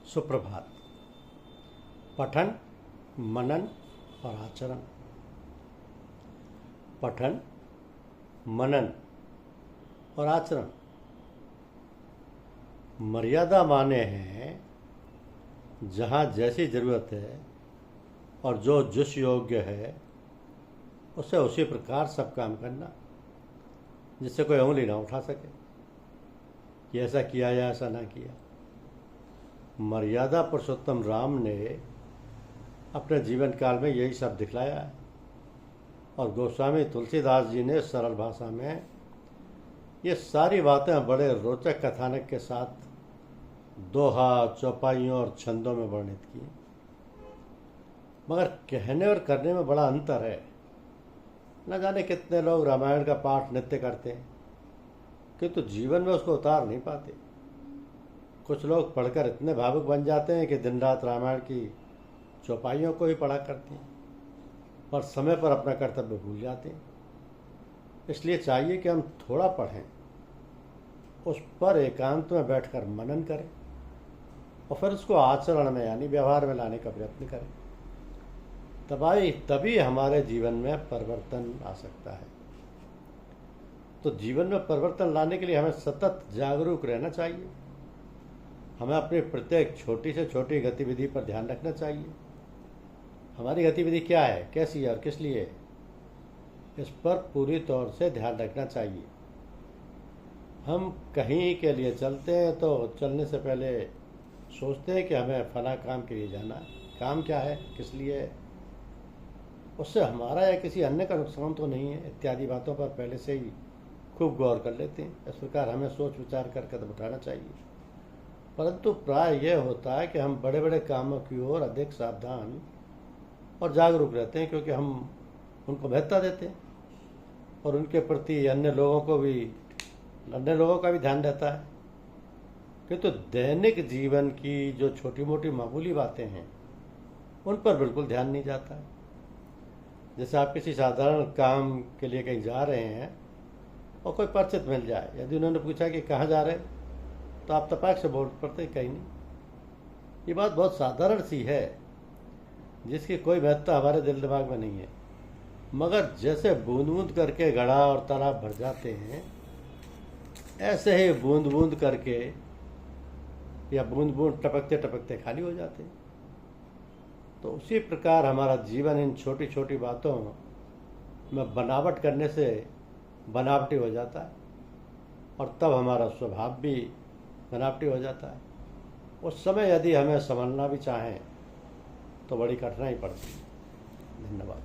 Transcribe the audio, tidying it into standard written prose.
सुप्रभात। पठन, मनन और आचरण। पठन, मनन और आचरण। मर्यादा माने हैं जहाँ जैसी ज़रूरत है और जो जिस योग्य है उसे उसी प्रकार सब काम करना, जिससे कोई उंगली ना उठा सके कि ऐसा किया या ऐसा ना किया। मर्यादा पुरुषोत्तम राम ने अपने जीवन काल में यही सब दिखलाया है और गोस्वामी तुलसीदास जी ने सरल भाषा में ये सारी बातें बड़े रोचक कथानक के साथ दोहा, चौपाइयों और छंदों में वर्णित की। मगर कहने और करने में बड़ा अंतर है। न जाने कितने लोग रामायण का पाठ नित्य करते हैं किंतु जीवन में उसको उतार नहीं पाते। कुछ लोग पढ़कर इतने भावुक बन जाते हैं कि दिन रात रामायण की चौपाइयों को ही पढ़ा करते हैं, पर समय पर अपना कर्तव्य भूल जाते हैं। इसलिए चाहिए कि हम थोड़ा पढ़ें, उस पर एकांत में बैठकर मनन करें और फिर उसको आचरण में यानी व्यवहार में लाने का प्रयत्न करें। तभी हमारे जीवन में परिवर्तन आ सकता है। तो जीवन में परिवर्तन लाने के लिए हमें सतत जागरूक रहना चाहिए। हमें अपनी प्रत्येक छोटी से छोटी गतिविधि पर ध्यान रखना चाहिए। हमारी गतिविधि क्या है, कैसी है और किस लिए है, इस पर पूरी तौर से ध्यान रखना चाहिए। हम कहीं के लिए चलते हैं तो चलने से पहले सोचते हैं कि हमें फला काम के लिए जाना है। काम क्या है, किस लिए है, उससे हमारा या किसी अन्य का नुकसान तो नहीं है, इत्यादि बातों पर पहले से ही खूब गौर कर लेते हैं। इस प्रकार हमें सोच विचार कर कदम उठाना चाहिए। परंतु प्राय यह होता है कि हम बड़े बड़े कामों की ओर अधिक सावधान और जागरूक रहते हैं, क्योंकि हम उनको महत्ता देते हैं और उनके प्रति अन्य लोगों का भी ध्यान रहता है। किंतु दैनिक जीवन की जो छोटी मोटी मामूली बातें हैं उन पर बिल्कुल ध्यान नहीं जाता है। जैसे आप किसी साधारण काम के लिए कहीं जा रहे हैं और कोई परिचित मिल जाए, यदि उन्होंने पूछा कि कहाँ जा रहे हैं तो आप तपाक से बोल पड़ते कहीं नहीं। ये बात बहुत साधारण सी है जिसकी कोई महत्ता हमारे दिल दिमाग में नहीं है, मगर जैसे बूंद बूंद करके घड़ा और तालाब भर जाते हैं, ऐसे ही बूंद बूंद करके या बूंद बूंद टपकते टपकते खाली हो जाते हैं। तो उसी प्रकार हमारा जीवन इन छोटी छोटी बातों में बनावट करने से बनावटी हो जाता है और तब हमारा स्वभाव भी बनावटी हो जाता है। उस समय यदि हमें संभलना भी चाहें तो बड़ी कठिनाई पड़ती है। धन्यवाद।